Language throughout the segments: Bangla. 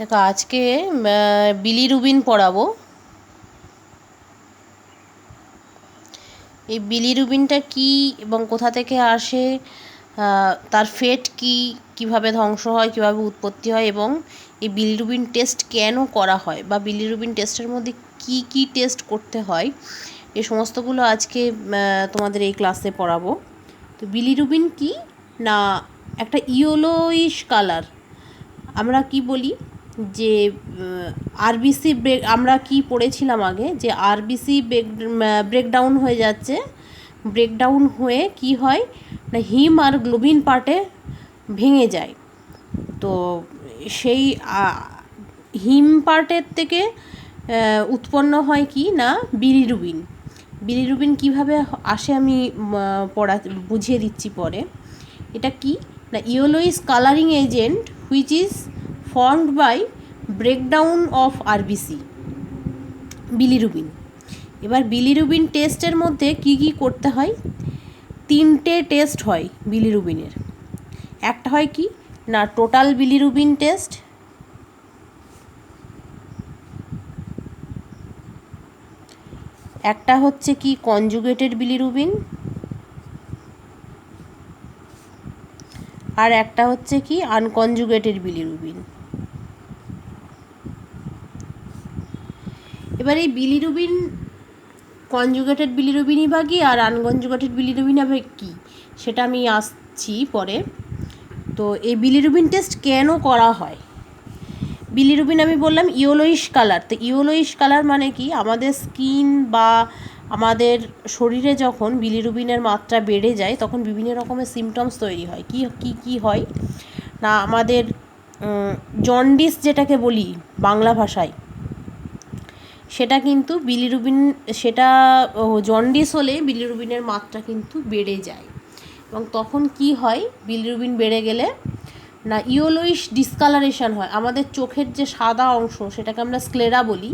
দেখো আজকে বিলিরুবিন পড়াবো। এই বিলিরুবিনটা কি এবং কোথা থেকে আসে, তার ফেট কি, কিভাবে ধ্বংস হয়, কিভাবে উৎপত্তি হয় এবং এই বিলিরুবিন টেস্ট কেন করা হয় বা বিলিরুবিন টেস্টের মধ্যে কি কি টেস্ট করতে হয়, এই সমস্তগুলো আজকে তোমাদের এই ক্লাসে পড়াবো। তো বিলিরুবিন কি না, একটা ইয়েলোইশ কালার। আমরা কি বলি যে আরবিসি ব্রেক, আমরা কি পড়েছিলাম আগে যে আরবিসি ব্রেকডাউন হয়ে যাচ্ছে, ব্রেকডাউন হয়ে কি হয় না হিম আর গ্লোবিন পার্টে ভেঙে যায়। তো সেই হিম পার্টের থেকে উৎপন্ন হয় কি না বিলিরুবিন। বিলিরুবিন কীভাবে আসে আমি বুঝিয়ে দিচ্ছি পরে। এটা কি না yellowish colouring agent which is formed by breakdown of RBC, bilirubin. এবার বিলিরুবিন টেস্টের মধ্যে কি কি করতে হয়, তিনটে টেস্ট হয় বিলিরুবিনের। একটা হয় কি না টোটাল বিলিরুবিন টেস্ট, একটা হচ্ছে কি কনজুগেটেড বিলিরুবিন, আর একটা হচ্ছে কি আনকনজুগেটেড বিলিরুবিন। এবার এই বিলিরুবিন কনজুগেটেড বিলিরুবিনই বা কি আর আনকনজুগেটেড বিলিরুবিন হবে কি, সেটা আমি আসছি পরে। তো এই বিলিরুবিন টেস্ট কেন করা হয়? বিলিরুবিন আমি বললাম ইয়েলোইশ কালার। তো ইয়েলোইশ কালার মানে কি, আমাদের স্কিন বা আমাদের শরীরে যখন বিলিরুবিনের মাত্রা বেড়ে যায় তখন বিভিন্ন রকমের সিমটমস তৈরি হয়। কি কি কি হয় না, আমাদের জন্ডিস যেটাকে বলি বাংলা ভাষায়, সেটা কিন্তু বিলিরুবিন, সেটা জন্ডিস হলে বিলিরুবিনের মাত্রা কিন্তু বেড়ে যায়। এবং তখন কি হয়, বিলিরুবিন বেড়ে গেলে না ইয়েলোইশ ডিসকালারেশন হয়। আমাদের চোখের যে সাদা অংশ সেটাকে আমরা স্ক্লেরা বলি।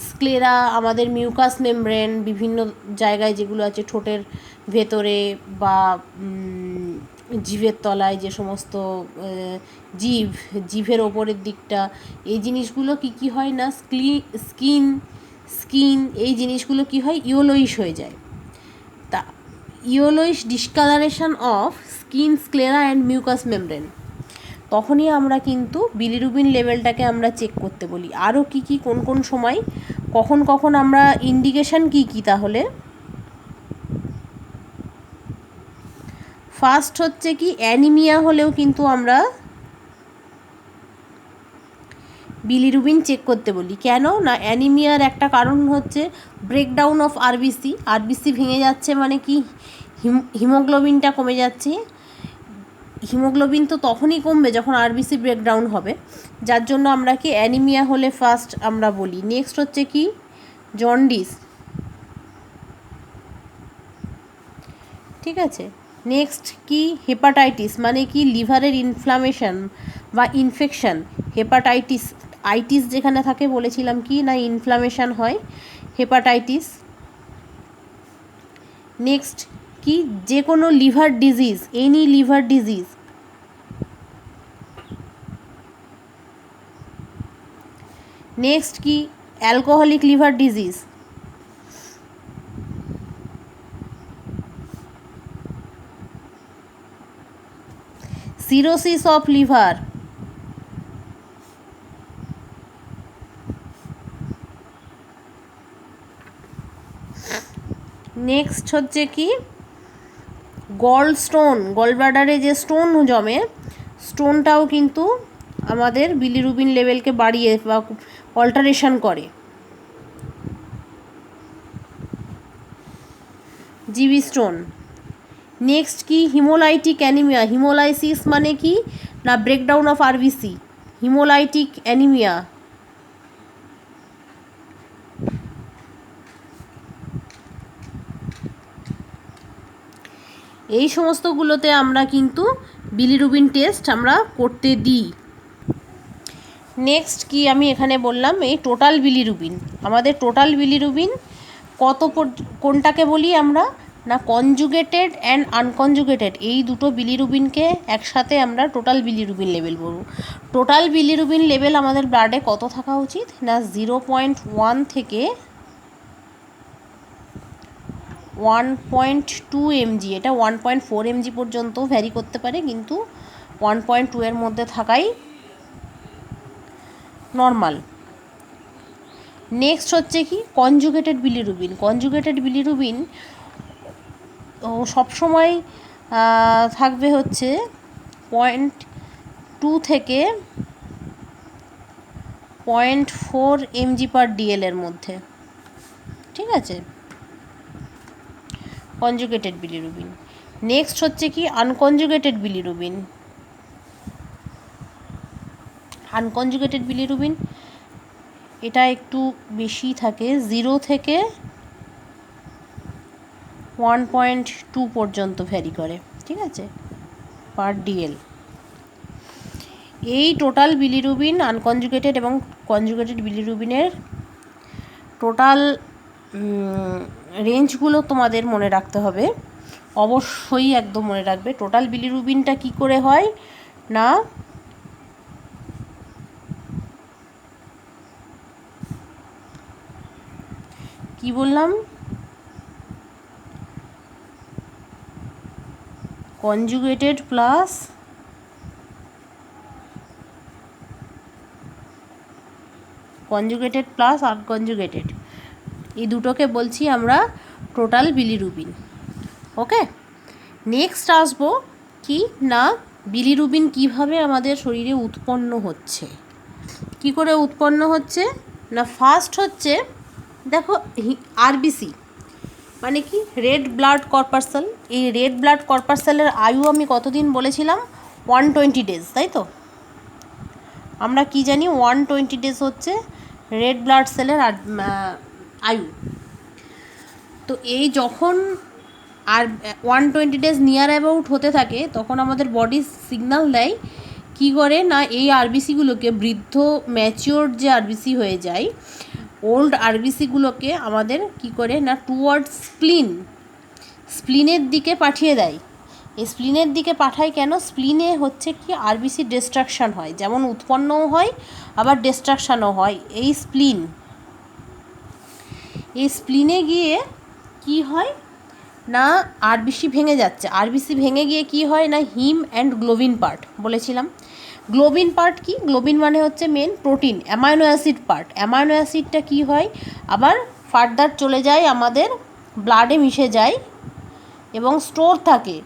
স্ক্লেরা আমাদের মিউকাস মেমব্রেন বিভিন্ন জায়গায় যেগুলো আছে, ঠোঁটের ভেতরে বা জিভের তলায় যে সমস্ত জিভের ওপরের দিকটা, এই জিনিসগুলো কি কি হয় না স্কিন এই জিনিসগুলো কি হয় ইয়েলোইশ হয়ে যায়। তা yellowish discolouration of skin, sclera and mucous membrane, তখনই আমরা কিন্তু বিলিরুবিন লেভেলটাকে আমরা চেক করতে বলি। আরও কি কি কোন কোন সময় কখন কখন আমরা ইন্ডিকেশন কি কি, তাহলে ফার্স্ট হচ্ছে কি অ্যানিমিয়া হলেও কিন্তু আমরা বিলিরুবিন চেক করতে বলি। কেন না অ্যানিমিয়ার একটা কারণ হচ্ছে ব্রেকডাউন অফ আরবিসি। আরবিসি ভেঙে যাচ্ছে মানে কি হিমোগ্লোবিনটা কমে যাচ্ছে। হিমোগ্লোবিন তো তখনই কমবে যখন আরবিসি ব্রেকডাউন হবে, যার জন্য আমরা কি অ্যানিমিয়া হলে ফার্স্ট আমরা বলি। নেক্সট হচ্ছে কি জন্ডিস, ঠিক আছে। নেক্সট কি হেপাটাইটিস, মানে কি লিভারের ইনফ্লামেশন বা ইনফেকশন। আইটিস যেখানে থাকে বলেছিলাম কি না ইনফ্লামেশন হয়, হেপাটাইটিস। নেক্সট কি যে কোনো liver disease, any liver disease. Next কি alcoholic liver disease. Cirrhosis of liver. Next হচ্ছে কি গলব্লাডারে যে স্টোন জমে, স্টোনটাও কিন্তু আমাদের বিলিরুবিন লেভেলকে বাড়িয়ে বা অল্টারেশন করে। GB stone. নেক্সট কি হিমোলাইটিক অ্যানিমিয়া। হিমোলাইসিস মানে কি না breakdown of RBC, haemolytic anaemia. এই সমস্তগুলোতে আমরা কিন্তু বিলিরুবিন টেস্ট আমরা করতে দিই। নেক্সট কি আমি এখানে বললাম এই টোটাল বিলিরুবিন। আমাদের টোটাল বিলিরুবিন কোনটাকে বলি আমরা না কনজুগেটেড অ্যান্ড আনকনজুগেটেড এই দুটো বিলিরুবিনকে একসাথে আমরা টোটাল বিলিরুবিন লেভেল বলব। টোটাল বিলিরুবিন লেভেল আমাদের ব্লাডে কত থাকা উচিত না 0.1 থেকে 1.2 mg, এটা 1.4 mg পর্যন্ত ভ্যারি করতে পারে, কিন্তু 1.2 এর মধ্যে থাকাই নর্মাল। নেক্সট হচ্ছে কি কনজুগেটেড বিলিরুবিন। কনজুগেটেড বিলিরুবিন সবসময় থাকবে হচ্ছে 0.2 থেকে 0.4 mg/dl এর মধ্যে, ঠিক আছে, কনজুগেটেড বিলিরুবিন। নেক্সট হচ্ছে কি আনকনজুগেটেড বিলিরুবিন। আনকনজুগেটেড বিলিরুবিন এটা একটু বেশি থাকে, 0 থেকে 1.2 পর্যন্ত ভ্যারি করে, ঠিক আছে, পার/dl। এই টোটাল বিলিরুবিন, আনকনজুগেটেড এবং কনজুগেটেড বিলিরুবিনের টোটাল রেঞ্জগুলো তোমাদের মনে রাখতে হবে, অবশ্যই একদম মনে রাখবে। টোটাল বিলিরুবিনটা কি করে হয় না কি বললাম, কনজুগেটেড প্লাস আনকনজুগেটেড, এই দুটোকে বলছি আমরা টোটাল বিলিরুবিন। ওকে, নেক্সট আসবো কি না বিলিরুবিন কিভাবে আমাদের শরীরে উৎপন্ন হচ্ছে, কি করে উৎপন্ন হচ্ছে না ফার্স্ট হচ্ছে দেখো আরবিসি মানে কি রেড ব্লাড কর্পাসেল। এই রেড ব্লাড কর্পাসেলের আয়ু আমি কতদিন বলেছিলাম 120 ডেজ, তাই তো? আমরা কি জানি 120 ডেজ হচ্ছে রেড ব্লাড সেলের আয়ু। তো এই যখন আর 120 ডেজ নিয়ার অ্যাবাউট হতে থাকে তখন আমাদের বডি সিগন্যাল দেয় কি করে না এই আরবিসিগুলোকে, বৃদ্ধ ম্যাচিওর যে আরবিসি হয়ে যায়, ওল্ড আরবিসিগুলোকে আমাদের কি করে না টুয়ার্ডস স্প্লিনের দিকে পাঠিয়ে দেয়। এই স্প্লিনের দিকে পাঠায় কেন? স্প্লিনে হচ্ছে কি আরবিসি ডিস্ট্রাকশান হয়, যেমন উৎপন্নও হয় আবার ডিস্ট্রাকশানও হয়। এই স্প্লিনে গিয়ে কি হয় না আরবিসি ভেঙে যাচ্ছে, আরবিসি ভেঙে গিয়ে কি হয় না হিম অ্যান্ড গ্লোবিন পার্ট বলেছিলাম। গ্লোবিন পার্ট কি? গ্লোবিন মানে হচ্ছে main protein, amino acid part. Amino অ্যাসিডটা কি হয় আবার ফার্দার চলে যায় আমাদের ব্লাডে মিশে যায় এবং স্টোর থাকে।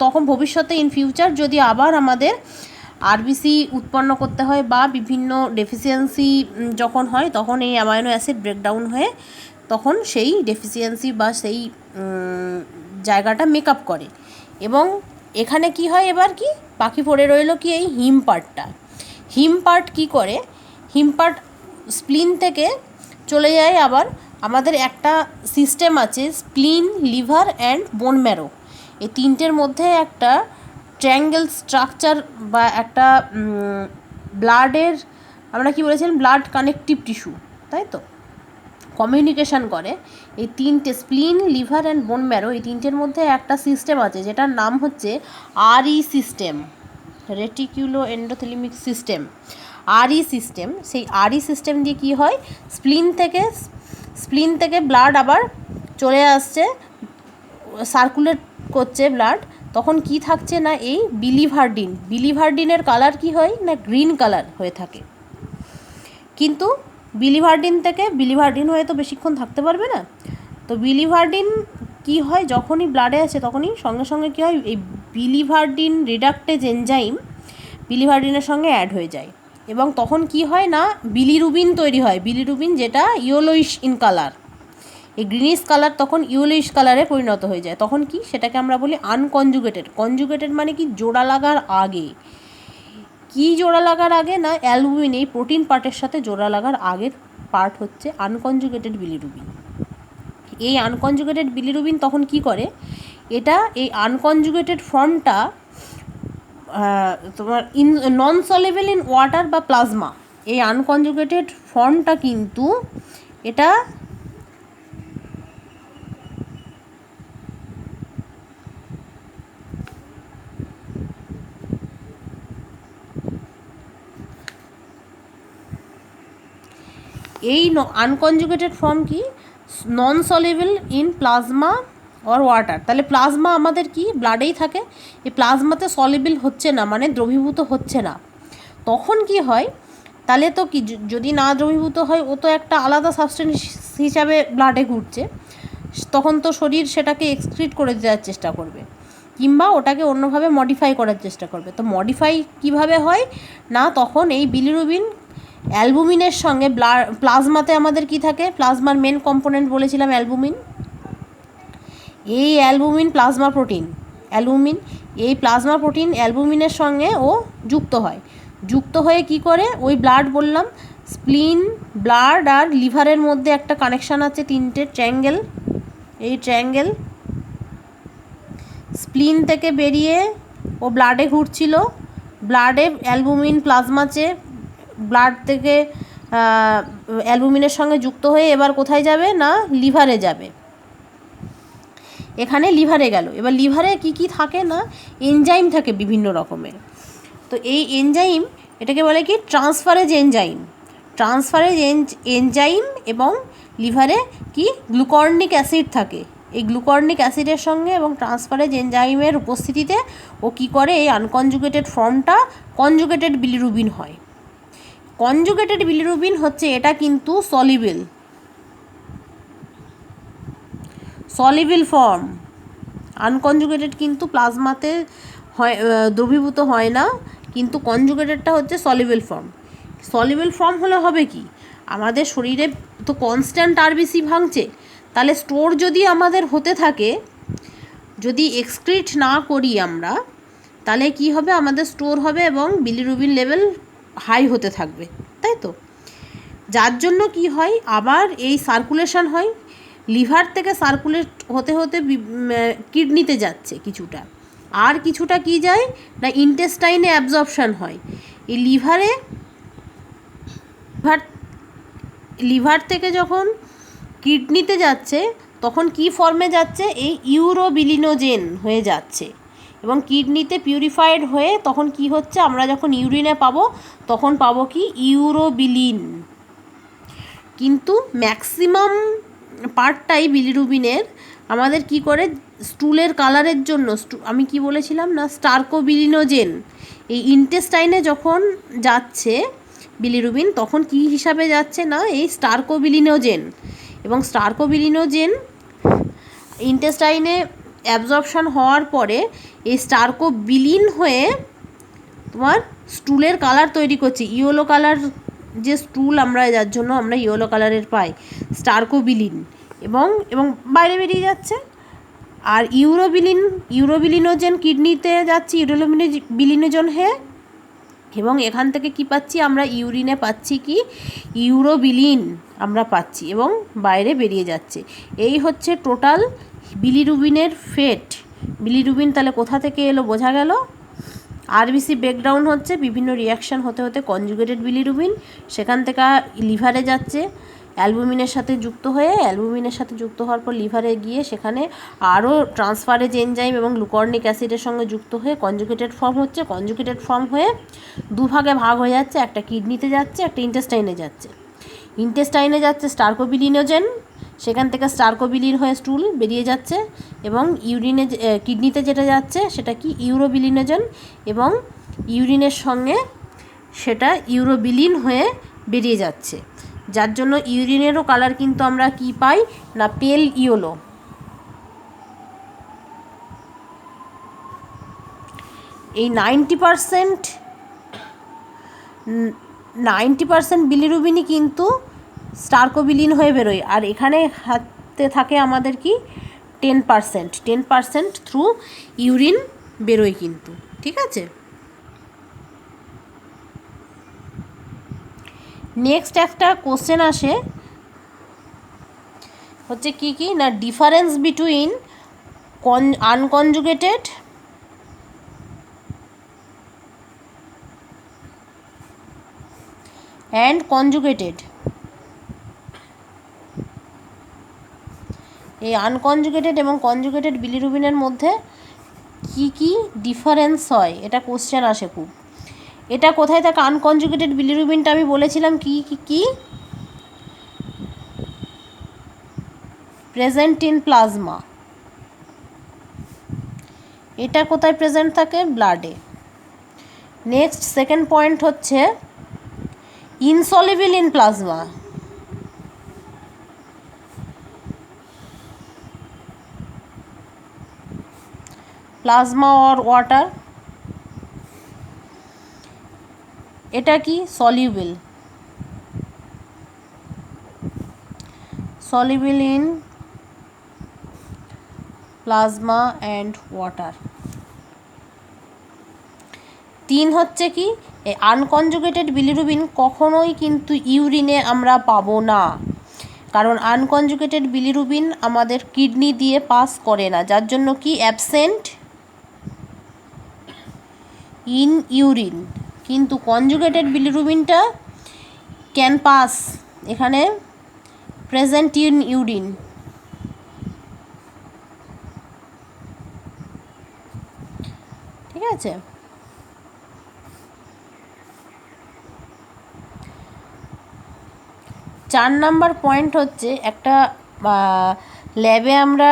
তখন ভবিষ্যতে ইন ফিউচার যদি আবার আমাদের আরবিসি উৎপন্ন করতে হয় বা বিভিন্ন ডেফিসিয়েন্সি যখন হয় তখন এই অ্যামাইনো অ্যাসিড ব্রেকডাউন হয়ে তখন সেই ডেফিসিয়েন্সি বা সেই জায়গাটা মেকআপ করে। এবং এখানে কি হয় এবার কি বাকি পড়ে রইল কি এই হিম পার্টটা। হিম পার্ট কী করে, হিম পার্ট স্প্লিন থেকে চলে যায় আবার আমাদের একটা সিস্টেম আছে স্প্লিন, লিভার অ্যান্ড বোন ম্যারো, এই তিনটের মধ্যে একটা ট্রায়াঙ্গেল স্ট্রাকচার বা একটা ব্লাডের আমরা কি বলেছিলাম ব্লাড কানেকটিভ টিস্যু, তাই তো, কমিউনিকেশান করে। এই তিনটে স্প্লিন, লিভার অ্যান্ড বোন ম্যারো, এই তিনটের মধ্যে একটা সিস্টেম আছে যেটার নাম হচ্ছে আরই সিস্টেম, রেটিকুলো এন্ডোথেলিমিক সিস্টেম, আরই সিস্টেম। সেই আরই সিস্টেম দিয়ে কি হয় স্প্লিন থেকে ব্লাড আবার চলে আসছে, সার্কুলেট করছে ব্লাড, তখন কি থাকছে না এই বিলিভার্ডিনের কালার কি হয় না গ্রিন কালার হয়ে থাকে। কিন্তু বিলিভার্ডিন হয়ে তো বেশিক্ষণ থাকতে পারবে না, তো বিলিভার্ডিন কি হয় যখনই ব্লাডে আসে তখনই সঙ্গে সঙ্গে কী হয় এই বিলিভার্ডিন রিডাকটেজ এনজাইম বিলিভার্ডিনের সঙ্গে অ্যাড হয়ে যায় এবং তখন কি হয় না বিলিরুবিন তৈরি হয়, বিলিরুবিন যেটা ইয়েলোইশ ইন কালার, এই গ্রিনিশ কালার তখন ইয়েলোইশ কালারে পরিণত হয়ে যায়। তখন কি সেটাকে আমরা বলি আনকনজুগেটেড। কনজুগেটেড মানে কি জোড়া লাগার আগে। কি জোড়া লাগার আগে না অ্যালবুমিন এই প্রোটিন পার্টের সাথে জোড়া লাগার আগের পার্ট হচ্ছে আনকনজুগেটেড বিলিরুবিন। এই আনকনজুগেটেড বিলিরুবিন তখন কি করে, এটা এই আনকনজুগেটেড ফর্মটা তোমার নন সলেবল ইন ওয়াটার বা প্লাজমা, এই আনকনজুগেটেড ফর্মটা কিন্তু এটা এই আনকনজুগেটেড ফর্ম কি, non soluble in plasma or water. তাহলে প্লাজমা আমাদের কি ব্লাডেই থাকে, এই প্লাজমাতে সলিউবল হচ্ছে না, মানে দ্রবীভূত হচ্ছে না। তখন কি হয়, তাহলে তো কি, যদি না দ্রবীভূত হয় ও তো একটা আলাদা সাবস্টেন্স হিসাবে ব্লাডে ঘুরছে, তখন তো শরীর সেটাকে এক্সক্রিট করে দেওয়ার চেষ্টা করবে, কিংবা ওটাকে অন্যভাবে মডিফাই করার চেষ্টা করবে। তো মডিফাই কিভাবে হয় না, তখন এই বিলিরুবিন অ্যালবুমিনের সঙ্গে প্লাজমাতে আমাদের কি থাকে, প্লাজমার মেন কম্পোনেন্ট বলেছিলাম অ্যালবুমিন। এই অ্যালবুমিন প্লাজমা প্রোটিন, অ্যালবুমিন, এই প্লাজমা প্রোটিন অ্যালবুমিনের সঙ্গে ও যুক্ত হয়। যুক্ত হয়ে কি করে, ওই ব্লাড বললাম, স্প্লিন, ব্লাড আর লিভারের মধ্যে একটা কানেকশান আছে, তিনটে ট্রায়াঙ্গেল। এই ট্রায়াঙ্গেল স্প্লিন থেকে বেরিয়ে ও ব্লাডে ঘুরছিল, ব্লাডে অ্যালবুমিন প্লাজমাতে ব্লাড থেকে অ্যালবুমিনের সঙ্গে যুক্ত হয়ে এবার কোথায় যাবে না, লিভারে যাবে। এখানে লিভারে গেল, এবার লিভারে কি কি থাকে না, এনজাইম থাকে বিভিন্ন রকমের। তো এই এনজাইম, এটাকে বলে কি ট্রান্সফারেজ এনজাইম। ট্রান্সফারেজ এনজাইম এবং লিভারে কি গ্লুকর্নিক অ্যাসিড থাকে। এই গ্লুকর্নিক অ্যাসিডের সঙ্গে এবং ট্রান্সফারেজ এনজাইমের উপস্থিতিতে ও কি করে, এই আনকনজুগেটেড ফর্মটা কনজুগেটেড বিলিরুবিন হয়। কনজুগেটেড বিলিরুবিন হচ্ছে এটা কিন্তু সলিবল ফর্ম। আনকনজুগেটেড কিন্তু প্লাজমাতে হয়, দ্রবীভূত হয় না, কিন্তু কনজুগেটেডটা হচ্ছে সলিবল ফর্ম। সলিবল ফর্ম হলে হবে কি, আমাদের শরীরে তো কনস্ট্যান্ট আরবিসি ভাঙছে, তাহলে স্টোর যদি আমাদের হতে থাকে, যদি এক্সক্রিট না করি আমরা, তাহলে কি হবে, আমাদের স্টোর হবে এবং বিলিরুবিন লেভেল হাই হতে থাকবে, তাই তো। যার জন্য কি হয়, আবার এই সার্কুলেশন হয়, লিভার থেকে সার্কুলেট হতে হতে কিডনিতে যাচ্ছে কিছুটা, আর কিছুটা কি যায় না ইন্টেস্টাইনে অ্যাবজর্পশন হয়। এই লিভার থেকে যখন কিডনিতে যাচ্ছে, তখন কি ফর্মে যাচ্ছে, এই ইউরোবিলিনোজেন হয়ে যাচ্ছে, এবং কিডনিতে পিউরিফাইড হয়ে তখন কি হচ্ছে, আমরা যখন ইউরিনে পাবো তখন পাবো কি ইউরোবিলিন। কিন্তু ম্যাক্সিমাম পার্টটাই বিলিরুবিনের আমাদের কি করে, স্টুলের কালারের জন্য, আমি কি বলেছিলাম না, স্টার্কোবিলিনোজেন, এই ইন্টেস্টাইনে যখন যাচ্ছে বিলিরুবিন, তখন কি হিসাবে যাচ্ছে না, এই স্টার্কোবিলিনোজেন, এবং স্টার্কোবিলিনোজেন ইন্টেস্টাইনে অ্যাবজর্পশন হওয়ার পরে এই স্টার্কোবিলিন হয়ে তোমার স্টুলের কালার তৈরি করছে, ইয়েলো কালার, যে স্টুল আমরা, যার জন্য আমরা ইয়েলো কালারের পাই, স্টার্কোবিলিন, এবং বাইরে বেরিয়ে যাচ্ছে। আর ইউরোবিলিনোজেন কিডনিতে যাচ্ছে, ইউরোবিলিনোজেন হয়ে, এবং এখান থেকে কি পাচ্ছি আমরা, ইউরিনে পাচ্ছি কি ইউরোবিলিন আমরা পাচ্ছি, এবং বাইরে বেরিয়ে যাচ্ছে। এই হচ্ছে টোটাল বিলিরুবিনের ফেট। বিলিরুবিন তাহলে কোথা থেকে এলো বোঝা গেল, আরবিসি ব্রেকডাউন হচ্ছে, বিভিন্ন রিয়াকশান হতে হতে কনজুগেটেড বিলিরুবিন সেখান থেকে লিভারে যাচ্ছে, অ্যালবুমিনের সাথে যুক্ত হওয়ার পর লিভারে গিয়ে সেখানে আরও ট্রান্সফারেজ এনজাইম এবং গ্লুকর্নিক অ্যাসিডের সঙ্গে যুক্ত হয়ে কনজুগেটেড ফর্ম হচ্ছে। কনজুগেটেড ফর্ম হয়ে দুভাগে ভাগ হয়ে যাচ্ছে, একটা কিডনিতে যাচ্ছে, একটা ইন্টেস্টাইনে যাচ্ছে। ইন্টেস্টাইনে যাচ্ছে স্টার্কোবিলিনোজেন, সেখান থেকে স্টার্কোবিলিন হয়ে স্টুল বেরিয়ে যাচ্ছে, এবং কিডনিতে যেটা যাচ্ছে সেটা কি ইউরোবিলিনোজেন, এবং ইউরিনের সঙ্গে সেটা ইউরোবিলিন হয়ে বেরিয়ে যাচ্ছে, যার জন্য ইউরিনেরও কালার কিন্তু আমরা কি পাই না, পেল ইয়েলো। এই 90% বিলিরুবিনই কিন্তু স্টার্কোবিলিন হয়ে বেরোয়, আর এখানে হাতে থাকে আমাদের কি 10% থ্রু ইউরিন বেরোয় কিন্তু, ঠিক আছে। নেক্সট একটা কোশ্চেন আসে হচ্ছে কি না, difference between unconjugated and conjugated. এই আনকনজুগেটেড এবং কনজুগেটেড বিলিরুবিনের মধ্যে কি কি ডিফারেন্স হয়, এটা কোশ্চেন আসে খুব। এটা কোথায় থাকে, আনকনজুগেটেড বিলিরুবিনটা আমি বলেছিলাম কি প্রেজেন্ট ইন প্লাজমা। এটা কোথায় প্রেজেন্ট থাকে? ব্লাডে। নেক্সট সেকেন্ড পয়েন্ট হচ্ছে insoluble in plasma. Plasma or water, এটা কি? Soluble. Soluble in plasma and water. 3 হচ্ছে কি? আনকনজুগেটেড বিলিরুবিন কখনোই কিন্তু ইউরিনে আমরা পাবো না, কারণ আনকনজুগেটেড বিলিরুবিন আমাদের কিডনি দিয়ে পাস করে না, যার জন্য কি অ্যাবসেন্ট ইন ইউরিন। কিন্তু কনজুগেটেড বিলিরুবিনটা ক্যান পাস, এখানে প্রেজেন্ট ইন ইউরিন। ঠিক আছে? চার নাম্বার পয়েন্ট হচ্ছে একটা ল্যাবে আমরা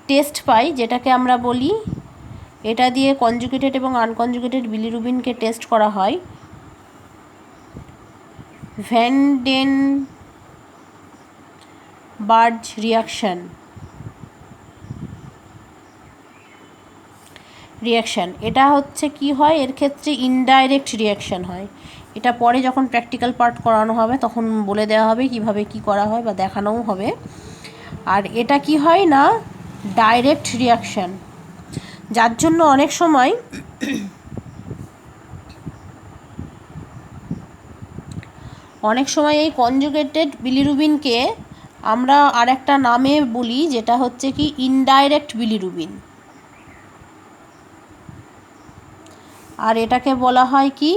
টেস্ট পাই, যেটাকে আমরা বলি, এটা দিয়ে কনজুগেটেড এবং আনকনজুগেটেড বিলিরুবিনকে টেস্ট করা হয় ভ্যানডেনবার্জ রিয়াকশন। এটা হচ্ছে কি হয়, এর ক্ষেত্রে ইনডাইরেক্ট রিয়াকশন হয়। এটা পরে যখন প্র্যাকটিক্যাল পার্ট করানো হবে তখন বলে দেওয়া হবে কিভাবে কি করা হয় বা দেখানোও হবে। আর এটা কি হয় না, ডাইরেক্ট রিয়াকশন, যার জন্য অনেক সময় এই কনজুগেটেড বিলিরুবিনকে আমরা আরেকটা নামে বলি, যেটা হচ্ছে কি ইনডাইরেক্ট বিলিরুবিন, আর এটাকে বলা হয় কি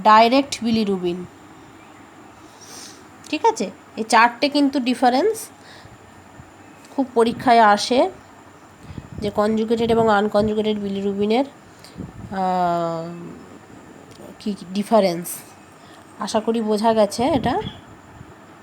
ডাইরেক্ট বিলিরুবিন। ঠিক আছে? এই চারটে কিন্তু ডিফারেন্স খুব পরীক্ষায় আসে, যে কনজুগেটেড এবং আনকনজুগেটেড বিলিরুবিনের কি ডিফারেন্স। আশা করি বোঝা গেছে এটা।